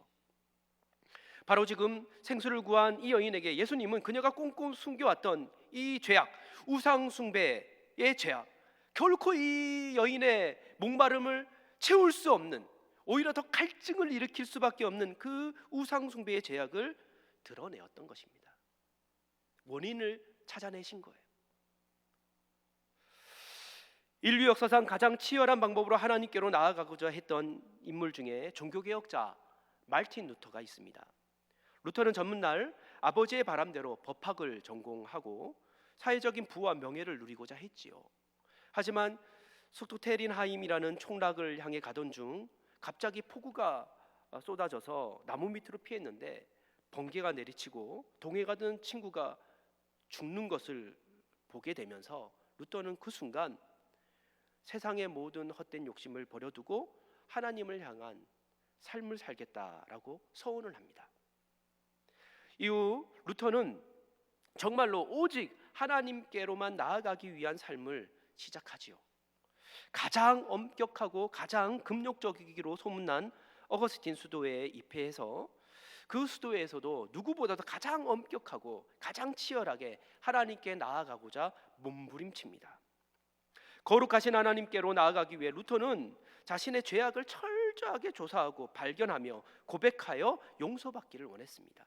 바로 지금 생수를 구한 이 여인에게 예수님은 그녀가 꽁꽁 숨겨왔던 이 죄악, 우상 숭배의 죄악, 결코 이 여인의 목마름을 채울 수 없는, 오히려 더 갈증을 일으킬 수밖에 없는 그 우상 숭배의 죄악을 드러내었던 것입니다. 원인을 찾아내신 거예요. 인류 역사상 가장 치열한 방법으로 하나님께로 나아가고자 했던 인물 중에 종교개혁자 말틴 루터가 있습니다. 루터는 전문날 아버지의 바람대로 법학을 전공하고 사회적인 부와 명예를 누리고자 했지요. 하지만 숙투테린하임이라는 촌락을 향해 가던 중 갑자기 폭우가 쏟아져서 나무 밑으로 피했는데 번개가 내리치고 동해 가던 친구가 죽는 것을 보게 되면서 루터는 그 순간 세상의 모든 헛된 욕심을 버려두고 하나님을 향한 삶을 살겠다라고 서원을 합니다. 이후 루터는 정말로 오직 하나님께로만 나아가기 위한 삶을 시작하지요. 가장 엄격하고 가장 금욕적이기로 소문난 어거스틴 수도회에 입회해서 그 수도회에서도 누구보다도 가장 엄격하고 가장 치열하게 하나님께 나아가고자 몸부림칩니다. 거룩하신 하나님께로 나아가기 위해 루터는 자신의 죄악을 철저하게 조사하고 발견하며 고백하여 용서받기를 원했습니다.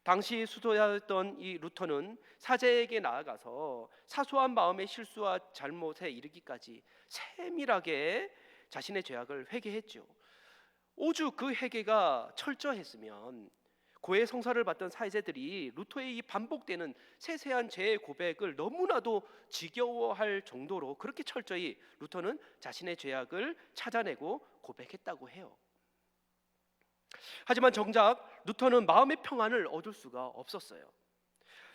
당시 수도였던 이 루터는 사제에게 나아가서 사소한 마음의 실수와 잘못에 이르기까지 세밀하게 자신의 죄악을 회개했죠. 오죽 그 회개가 철저했으면 고해 성사를 받던 사제들이 루터의 이 반복되는 세세한 죄의 고백을 너무나도 지겨워할 정도로 그렇게 철저히 루터는 자신의 죄악을 찾아내고 고백했다고 해요. 하지만 정작 루터는 마음의 평안을 얻을 수가 없었어요.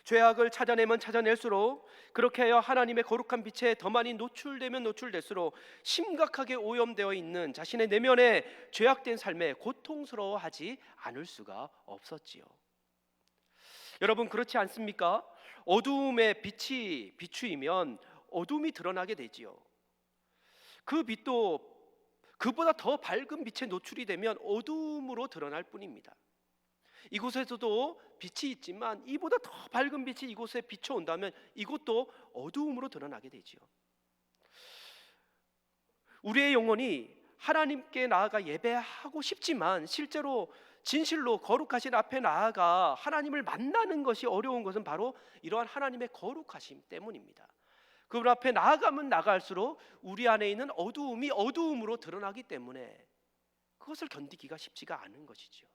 죄악을 찾아내면 찾아낼수록, 그렇게 하여 하나님의 거룩한 빛에 더 많이 노출되면 노출될수록 심각하게 오염되어 있는 자신의 내면의 죄악된 삶에 고통스러워하지 않을 수가 없었지요. 여러분, 그렇지 않습니까? 어두움에 빛이 비추이면 어둠이 드러나게 되지요. 그 빛도 그보다 더 밝은 빛에 노출이 되면 어둠으로 드러날 뿐입니다. 이곳에서도 빛이 있지만 이보다 더 밝은 빛이 이곳에 비춰온다면 이곳도 어두움으로 드러나게 되지요. 우리의 영혼이 하나님께 나아가 예배하고 싶지만 실제로 진실로 거룩하신 앞에 나아가 하나님을 만나는 것이 어려운 것은 바로 이러한 하나님의 거룩하심 때문입니다. 그분 앞에 나아가면 나갈수록 우리 안에 있는 어두움이 어두움으로 드러나기 때문에 그것을 견디기가 쉽지가 않은 것이죠.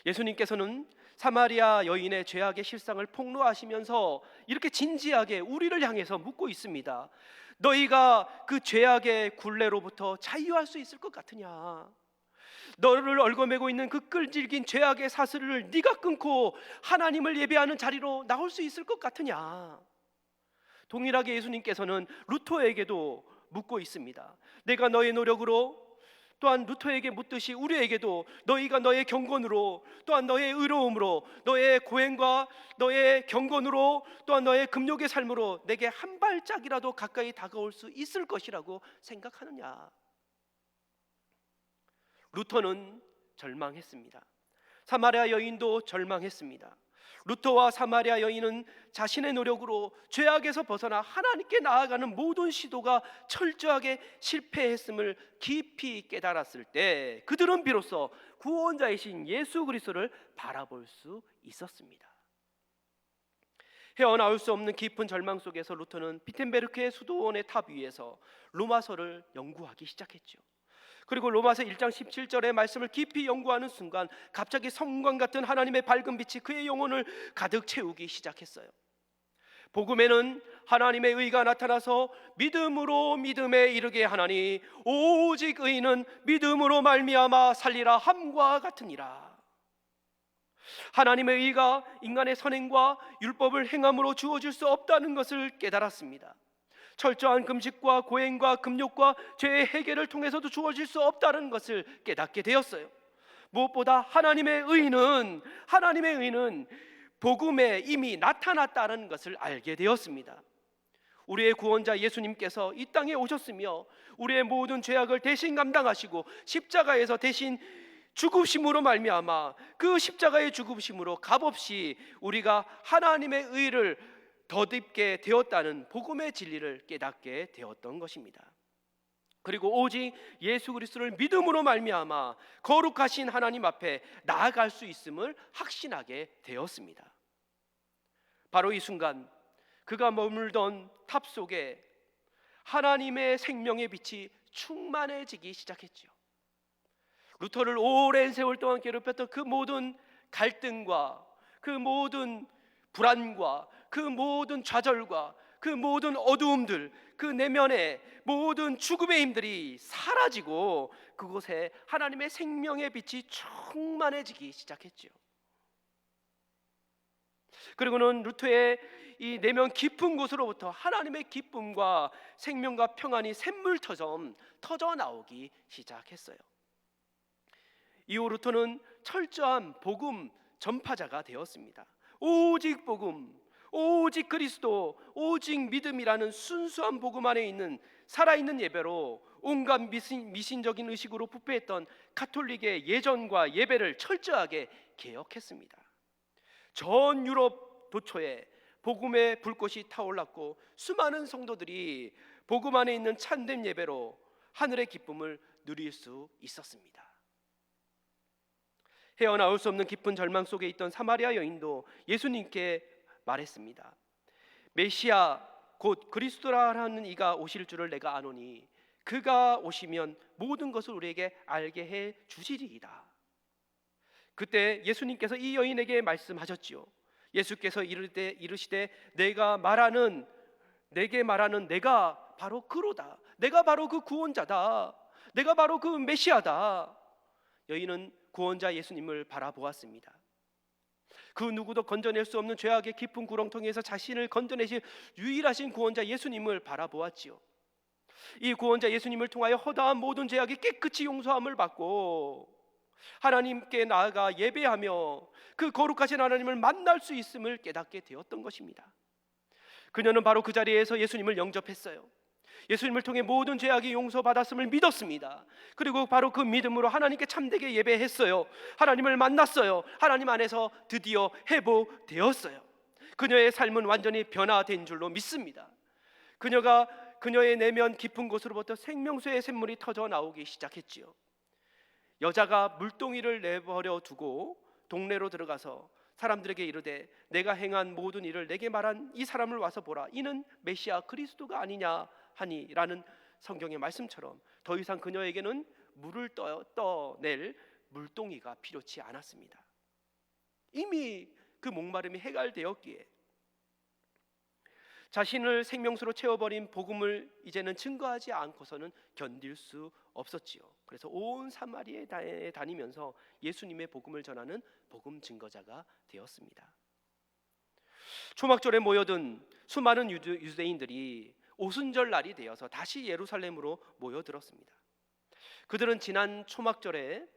예수님께서는 사마리아 여인의 죄악의 실상을 폭로하시면서 이렇게 진지하게 우리를 향해서 묻고 있습니다. 너희가 그 죄악의 굴레로부터 자유할 수 있을 것 같으냐? 너를 얽어매고 있는 그 끈질긴 죄악의 사슬을 네가 끊고 하나님을 예배하는 자리로 나올 수 있을 것 같으냐? 동일하게 예수님께서는 루터에게도 묻고 있습니다. 내가 너의 노력으로, 또한 루터에게 묻듯이 우리에게도 너희가 너의 경건으로, 또한 너의 의로움으로, 너의 고행과 너의 경건으로, 또한 너의 금욕의 삶으로 내게 한 발짝이라도 가까이 다가올 수 있을 것이라고 생각하느냐? 루터는 절망했습니다. 사마리아 여인도 절망했습니다. 루터와 사마리아 여인은 자신의 노력으로 죄악에서 벗어나 하나님께 나아가는 모든 시도가 철저하게 실패했음을 깊이 깨달았을 때 그들은 비로소 구원자이신 예수 그리스도를 바라볼 수 있었습니다. 헤어나올 수 없는 깊은 절망 속에서 루터는 비텐베르크의 수도원의 탑 위에서 로마서를 연구하기 시작했죠. 그리고 로마서 1장 17절의 말씀을 깊이 연구하는 순간 갑자기 성광 같은 하나님의 밝은 빛이 그의 영혼을 가득 채우기 시작했어요. 복음에는 하나님의 의가 나타나서 믿음으로 믿음에 이르게 하나니 오직 의인은 믿음으로 말미암아 살리라 함과 같으니라. 하나님의 의가 인간의 선행과 율법을 행함으로 주어질 수 없다는 것을 깨달았습니다. 철저한 금식과 고행과 금욕과 죄의 해결을 통해서도 주어질 수 없다는 것을 깨닫게 되었어요. 무엇보다 하나님의 의는 복음에 이미 나타났다는 것을 알게 되었습니다. 우리의 구원자 예수님께서 이 땅에 오셨으며 우리의 모든 죄악을 대신 감당하시고 십자가에서 대신 죽으심으로 말미암아 그 십자가의 죽으심으로 값없이 우리가 하나님의 의를 덧입게 되었다는 복음의 진리를 깨닫게 되었던 것입니다. 그리고 오직 예수 그리스도를 믿음으로 말미암아 거룩하신 하나님 앞에 나아갈 수 있음을 확신하게 되었습니다. 바로 이 순간 그가 머물던 탑 속에 하나님의 생명의 빛이 충만해지기 시작했죠. 루터를 오랜 세월 동안 괴롭혔던 그 모든 갈등과 그 모든 불안과 그 모든 좌절과 그 모든 어두움들, 그 내면의 모든 죽음의 힘들이 사라지고 그곳에 하나님의 생명의 빛이 충만해지기 시작했죠. 그리고는 루터의 이 내면 깊은 곳으로부터 하나님의 기쁨과 생명과 평안이 샘물처럼 터져 나오기 시작했어요. 이후 루터는 철저한 복음 전파자가 되었습니다. 오직 복음, 오직 그리스도, 오직 믿음이라는 순수한 복음 안에 있는 살아있는 예배로 온갖 미신적인 의식으로 부패했던 가톨릭의 예전과 예배를 철저하게 개혁했습니다. 전 유럽 도처에 복음의 불꽃이 타올랐고 수많은 성도들이 복음 안에 있는 참된 예배로 하늘의 기쁨을 누릴 수 있었습니다. 헤어나올 수 없는 깊은 절망 속에 있던 사마리아 여인도 예수님께 말했습니다. 메시아 곧 그리스도라는 이가 오실 줄을 내가 아노니 그가 오시면 모든 것을 우리에게 알게 해 주시리이다. 그때 예수님께서 이 여인에게 말씀하셨지요. 예수께서 이르시되 내게 말하는 내가 바로 그로다. 내가 바로 그 구원자다. 내가 바로 그 메시아다. 여인은 구원자 예수님을 바라보았습니다. 그 누구도 건져낼 수 없는 죄악의 깊은 구렁텅이에서 자신을 건져내실 유일하신 구원자 예수님을 바라보았지요. 이 구원자 예수님을 통하여 허다한 모든 죄악이 깨끗이 용서함을 받고 하나님께 나아가 예배하며 그 거룩하신 하나님을 만날 수 있음을 깨닫게 되었던 것입니다. 그녀는 바로 그 자리에서 예수님을 영접했어요. 예수님을 통해 모든 죄악이 용서받았음을 믿었습니다. 그리고 바로 그 믿음으로 하나님께 참되게 예배했어요. 하나님을 만났어요. 하나님 안에서 드디어 회복되었어요. 그녀의 삶은 완전히 변화된 줄로 믿습니다. 그녀의 내면 깊은 곳으로부터 생명수의 샘물이 터져 나오기 시작했지요. 여자가 물동이를 내버려 두고 동네로 들어가서 사람들에게 이르되 내가 행한 모든 일을 내게 말한 이 사람을 와서 보라, 이는 메시아 그리스도가 아니냐 하니라는 성경의 말씀처럼 더 이상 그녀에게는 물을 떠낼 물동이가 필요치 않았습니다. 이미 그 목마름이 해결되었기에 자신을 생명수로 채워버린 복음을 이제는 증거하지 않고서는 견딜 수 없었지요. 그래서 온 사마리아에 다니면서 예수님의 복음을 전하는 복음 증거자가 되었습니다. 초막절에 모여든 수많은 유대인들이 오순절 날이 되어서 다시 예루살렘으로 모여들었습니다. 그들은 지난 초막절에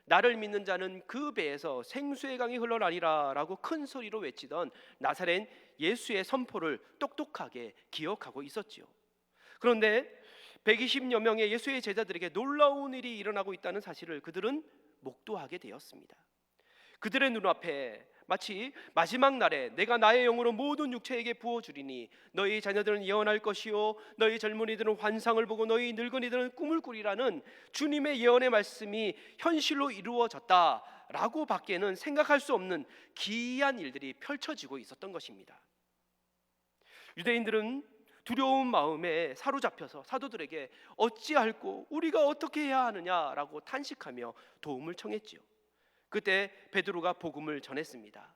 나를 믿는 자는 그 배에서 생수의 강이 흘러나리라 라고 큰 소리로 외치던 나사렛 예수의 선포를 똑똑하게 기억하고 있었지요. 그런데 120여 명의 예수의 제자들에게 놀라운 일이 일어나고 있다는 사실을 그들은 목도하게 되었습니다. 그들의 눈앞에 마치 마지막 날에 내가 나의 영으로 모든 육체에게 부어주리니 너희 자녀들은 예언할 것이요 너희 젊은이들은 환상을 보고 너희 늙은이들은 꿈을 꾸리라는 주님의 예언의 말씀이 현실로 이루어졌다라고 밖에는 생각할 수 없는 기이한 일들이 펼쳐지고 있었던 것입니다. 유대인들은 두려운 마음에 사로잡혀서 사도들에게 어찌할꼬 우리가 어떻게 해야 하느냐라고 탄식하며 도움을 청했지요. 그때 베드로가 복음을 전했습니다.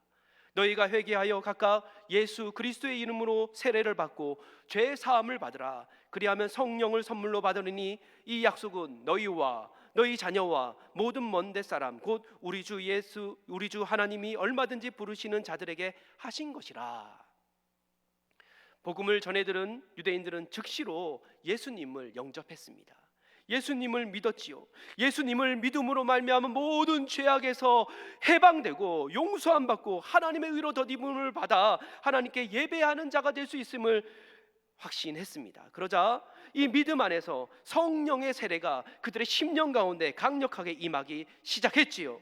너희가 회개하여 각각 예수 그리스도의 이름으로 세례를 받고 죄 사함을 받으라. 그리하면 성령을 선물로 받으리니 이 약속은 너희와 너희 자녀와 모든 먼 데 사람 곧 우리 주 예수 우리 주 하나님이 얼마든지 부르시는 자들에게 하신 것이라. 복음을 전해들은 유대인들은 즉시로 예수님을 영접했습니다. 예수님을 믿었지요. 예수님을 믿음으로 말미암아 모든 죄악에서 해방되고 용서함 받고 하나님의 의로 덧입음을 받아 하나님께 예배하는 자가 될 수 있음을 확신했습니다. 그러자 이 믿음 안에서 성령의 세례가 그들의 심령 가운데 강력하게 임하기 시작했지요.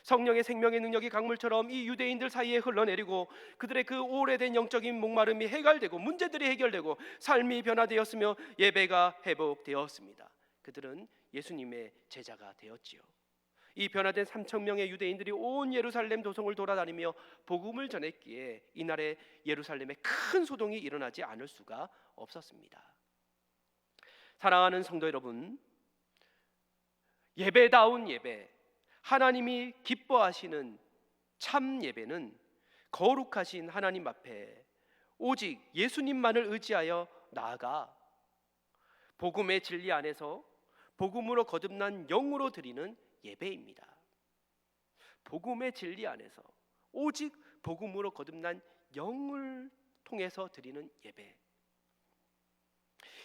성령의 생명의 능력이 강물처럼 이 유대인들 사이에 흘러내리고 그들의 그 오래된 영적인 목마름이 해결되고 문제들이 해결되고 삶이 변화되었으며 예배가 회복되었습니다. 그들은 예수님의 제자가 되었지요. 이 변화된 3,000명의 유대인들이 온 예루살렘 도성을 돌아다니며 복음을 전했기에 이날에 예루살렘에 큰 소동이 일어나지 않을 수가 없었습니다. 사랑하는 성도 여러분, 예배다운 예배, 하나님이 기뻐하시는 참 예배는 거룩하신 하나님 앞에 오직 예수님만을 의지하여 나아가 복음의 진리 안에서 복음으로 거듭난 영으로 드리는 예배입니다. 복음의 진리 안에서 오직 복음으로 거듭난 영을 통해서 드리는 예배.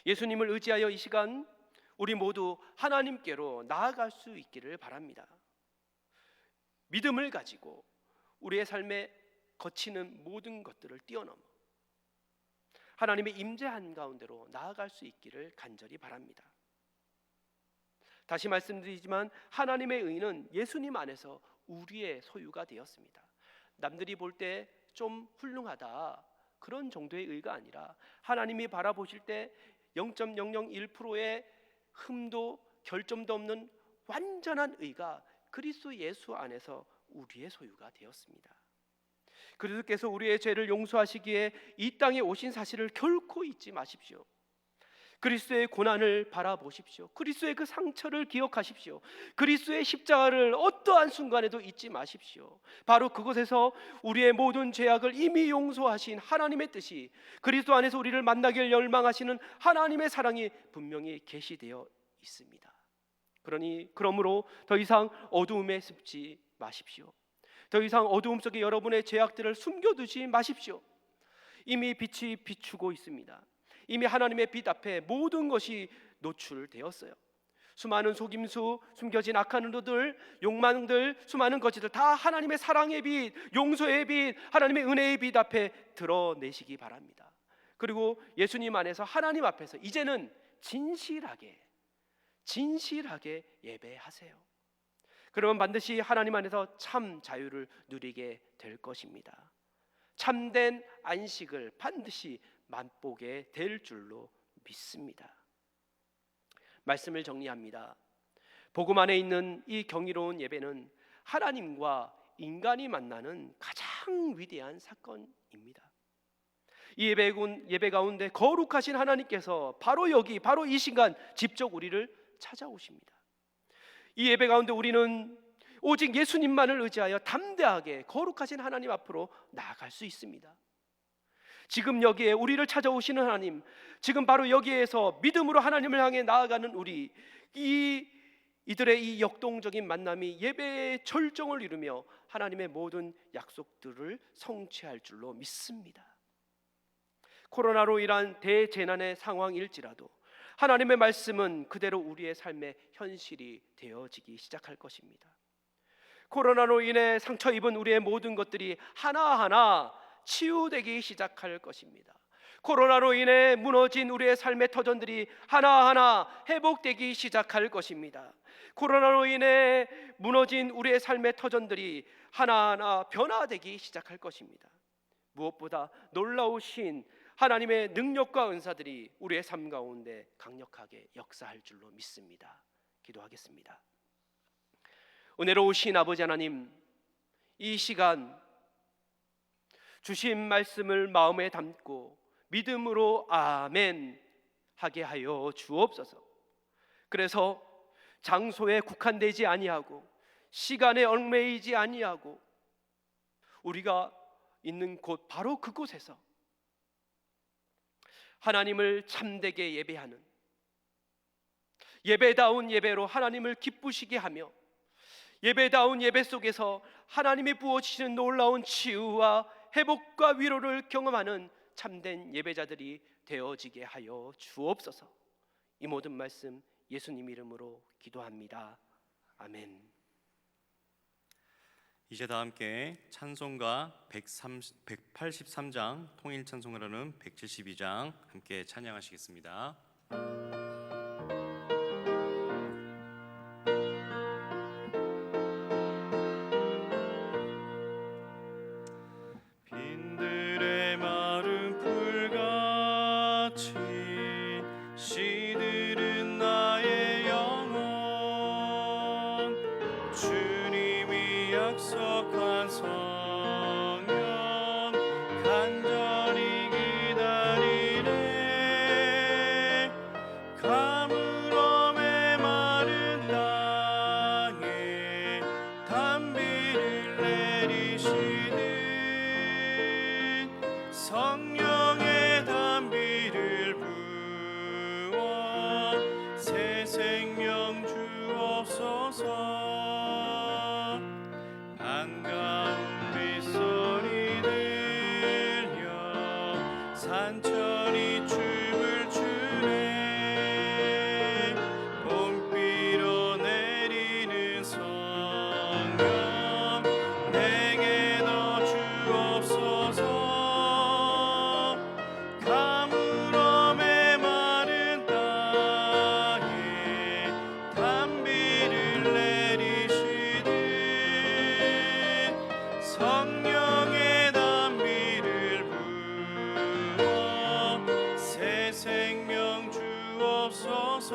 예수님을 의지하여 이 시간 우리 모두 하나님께로 나아갈 수 있기를 바랍니다. 믿음을 가지고 우리의 삶에 거치는 모든 것들을 뛰어넘어 하나님의 임재 한가운데로 나아갈 수 있기를 간절히 바랍니다. 다시 말씀드리지만 하나님의 의는 예수님 안에서 우리의 소유가 되었습니다. 남들이 볼 때 좀 훌륭하다 그런 정도의 의가 아니라 하나님이 바라보실 때 0.001%의 흠도 결점도 없는 완전한 의가 그리스도 예수 안에서 우리의 소유가 되었습니다. 그리스도께서 우리의 죄를 용서하시기에 이 땅에 오신 사실을 결코 잊지 마십시오. 그리스도의 고난을 바라보십시오. 그리스도의 그 상처를 기억하십시오. 그리스도의 십자가를 어떠한 순간에도 잊지 마십시오. 바로 그곳에서 우리의 모든 죄악을 이미 용서하신 하나님의 뜻이 그리스도 안에서 우리를 만나길 열망하시는 하나님의 사랑이 분명히 계시되어 있습니다. 그러므로 더 이상 어두움에 습지 마십시오. 더 이상 어두움 속에 여러분의 죄악들을 숨겨두지 마십시오. 이미 빛이 비추고 있습니다. 이미 하나님의 빛 앞에 모든 것이 노출되었어요. 수많은 속임수, 숨겨진 악한 의도들, 욕망들, 수많은 것들 다 하나님의 사랑의 빛, 용서의 빛, 하나님의 은혜의 빛 앞에 드러내시기 바랍니다. 그리고 예수님 안에서 하나님 앞에서 이제는 진실하게 예배하세요. 그러면 반드시 하나님 안에서 참 자유를 누리게 될 것입니다. 참된 안식을 반드시 맛보게 될 줄로 믿습니다. 말씀을 정리합니다. 복음 안에 있는 이 경이로운 예배는 하나님과 인간이 만나는 가장 위대한 사건입니다. 이 예배 가운데 거룩하신 하나님께서 바로 여기, 바로 이 시간 직접 우리를 찾아오십니다. 이 예배 가운데 우리는 오직 예수님만을 의지하여 담대하게 거룩하신 하나님 앞으로 나아갈 수 있습니다. 지금 여기에 우리를 찾아오시는 하나님, 지금 바로 여기에서 믿음으로 하나님을 향해 나아가는 우리, 이들의 이 역동적인 만남이 예배의 절정을 이루며 하나님의 모든 약속들을 성취할 줄로 믿습니다. 코로나로 인한 대재난의 상황일지라도 하나님의 말씀은 그대로 우리의 삶의 현실이 되어지기 시작할 것입니다. 코로나로 인해 상처 입은 우리의 모든 것들이 하나하나 치유되기 시작할 것입니다. 코로나로 인해 무너진 우리의 삶의 터전들이 하나하나 회복되기 시작할 것입니다. 코로나로 인해 무너진 우리의 삶의 터전들이 하나하나 변화되기 시작할 것입니다. 무엇보다 놀라우신 하나님의 능력과 은사들이 우리의 삶 가운데 강력하게 역사할 줄로 믿습니다. 기도하겠습니다. 은혜로우신 아버지 하나님, 이 시간 주신 말씀을 마음에 담고 믿음으로 아멘 하게 하여 주옵소서. 그래서 장소에 국한되지 아니하고 시간에 얽매이지 아니하고 우리가 있는 곳 바로 그곳에서 하나님을 참되게 예배하는 예배다운 예배로 하나님을 기쁘시게 하며 예배다운 예배 속에서 하나님이 부어주시는 놀라운 치유와 회복과 위로를 경험하는 참된 예배자들이 되어지게 하여 주옵소서. 이 모든 말씀 예수님 이름으로 기도합니다. 아멘. 이제 다 함께 찬송가 183장 통일 찬송가로는 172장 함께 찬양하시겠습니다. 빈들의 마른 풀같이 시들은 나의 영혼 주님이 약속한 성령 간절히 기다리네 가물어 메마른 땅에 단비를 내리시는 성령의 단비를 부어 새 생명 주옵소서. 반가운 빗소리 들려 산천이 춤을 추네 봄비로 내리는 성령 내게 넣어 주옵소서. 가물어 메마른 땅에 단비를 내리시는 성령의 단비를 부어 새 생명 주옵소서.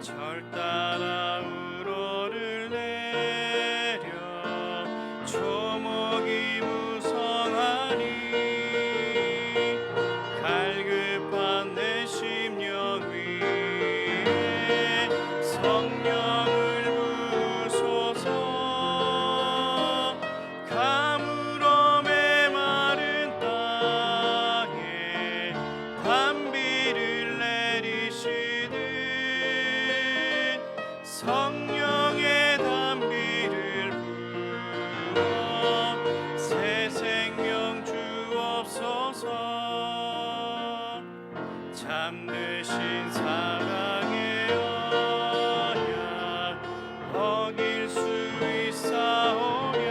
절 따라 우러를 내려 초목이 무성하니 갈급한 내 심령 위에 성령을 부으소서. 가물어 메마른 땅에 단비를 내리시는 성령의 단비를 부어 새 생명 주옵소서. 참되신 사랑의 언약 어길 수 있사오랴.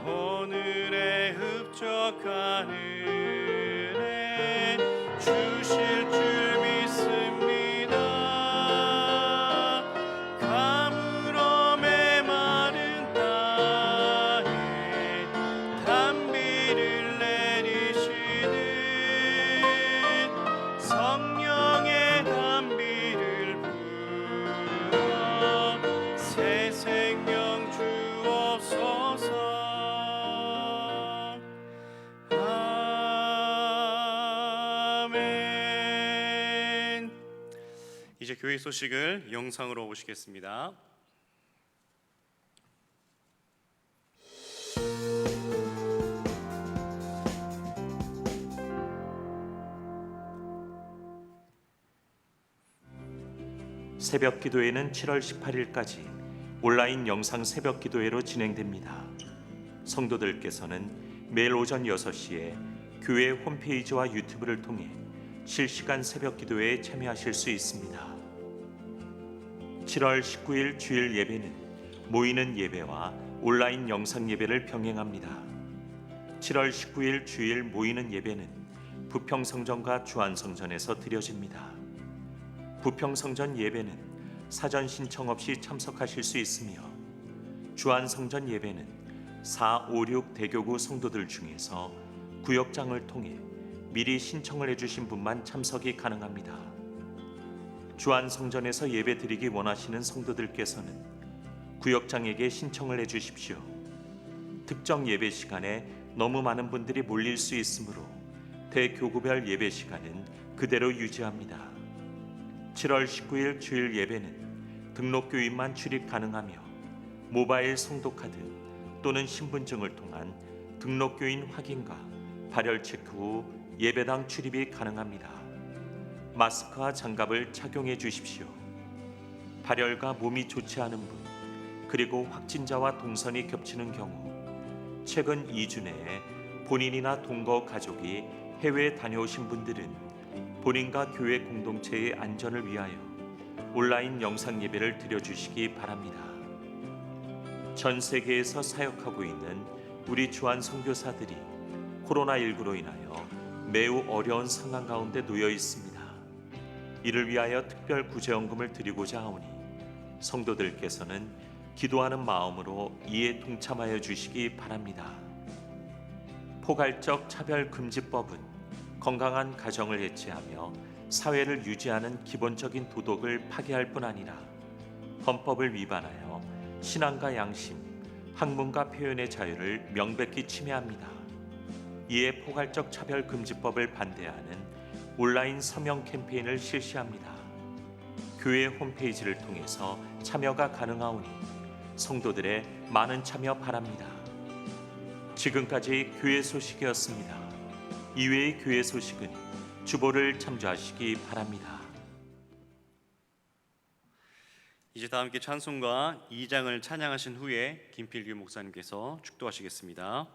오늘의 흡족한 은혜 주실 줄 믿습니다. 가물어 메마른 땅에 단비를 내리시는 성령의 단비 이제 교회 소식을 영상으로 보시겠습니다. 새벽 기도회는 7월 18일까지 온라인 영상 새벽 기도회로 진행됩니다. 성도들께서는 매일 오전 6시에 교회 홈페이지와 유튜브를 통해 실시간 새벽 기도회에 참여하실 수 있습니다. 7월 19일 주일 예배는 모이는 예배와 온라인 영상 예배를 병행합니다. 7월 19일 주일 모이는 예배는 부평성전과 주안성전에서 드려집니다. 부평성전 예배는 사전 신청 없이 참석하실 수 있으며 주안성전 예배는 4, 5, 6 대교구 성도들 중에서 구역장을 통해 미리 신청을 해주신 분만 참석이 가능합니다. 주안성전에서 예배 드리기 원하시는 성도들께서는 구역장에게 신청을 해주십시오. 특정 예배 시간에 너무 많은 분들이 몰릴 수 있으므로 대교구별 예배 시간은 그대로 유지합니다. 7월 19일 주일 예배는 등록교인만 출입 가능하며 모바일 성도카드 또는 신분증을 통한 등록교인 확인과 발열 체크 후 예배당 출입이 가능합니다. 마스크와 장갑을 착용해 주십시오. 발열과 몸이 좋지 않은 분, 그리고 확진자와 동선이 겹치는 경우, 최근 2주 내에 본인이나 동거 가족이 해외에 다녀오신 분들은 본인과 교회 공동체의 안전을 위하여 온라인 영상 예배를 드려주시기 바랍니다. 전 세계에서 사역하고 있는 우리 주안 선교사들이 코로나19로 인하여 매우 어려운 상황 가운데 놓여 있습니다. 이를 위하여 특별 구제원금을 드리고자 하오니 성도들께서는 기도하는 마음으로 이에 동참하여 주시기 바랍니다. 포괄적 차별금지법은 건강한 가정을 해체하며 사회를 유지하는 기본적인 도덕을 파괴할 뿐 아니라 헌법을 위반하여 신앙과 양심, 학문과 표현의 자유를 명백히 침해합니다. 이에 포괄적 차별금지법을 반대하는 온라인 서명 캠페인을 실시합니다. 교회 홈페이지를 통해서 참여가 가능하오니 성도들의 많은 참여 바랍니다. 지금까지 교회 소식이었습니다. 이외의 교회 소식은 주보를 참조하시기 바랍니다. 이제 다 함께 찬송가 2장을 찬양하신 후에 김필규 목사님께서 축도하시겠습니다.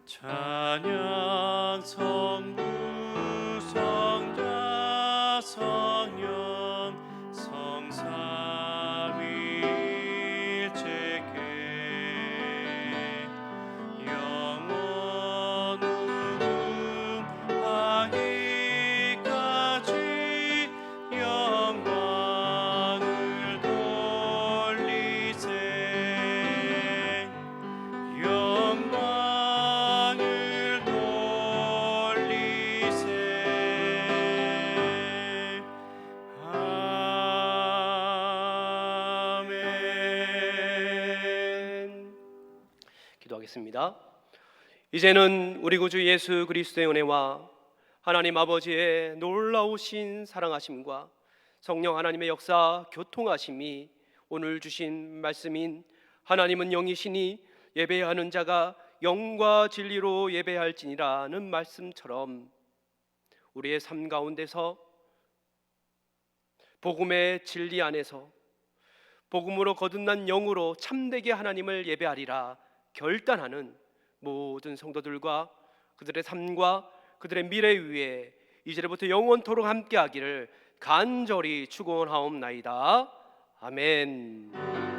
찬양 성부 성자 성령 성삼위일체께 영원무궁하기까지 영광을 돌리세 영광을 돌리세 아멘. 기도하겠습니다. 이제는 우리 구주 예수 그리스도의 은혜와 하나님 아버지의 놀라우신 사랑하심과 성령 하나님의 역사 교통하심이 오늘 주신 말씀인 하나님은 영이시니 예배하는 자가 영과 진리로 예배할지니라는 말씀처럼 우리의 삶 가운데서 복음의 진리 안에서 복음으로 거듭난 영으로 참되게 하나님을 예배하리라 결단하는 모든 성도들과 그들의 삶과 그들의 미래 위에 이제부터 영원토록 함께하기를 간절히 축원하옵나이다. 아멘.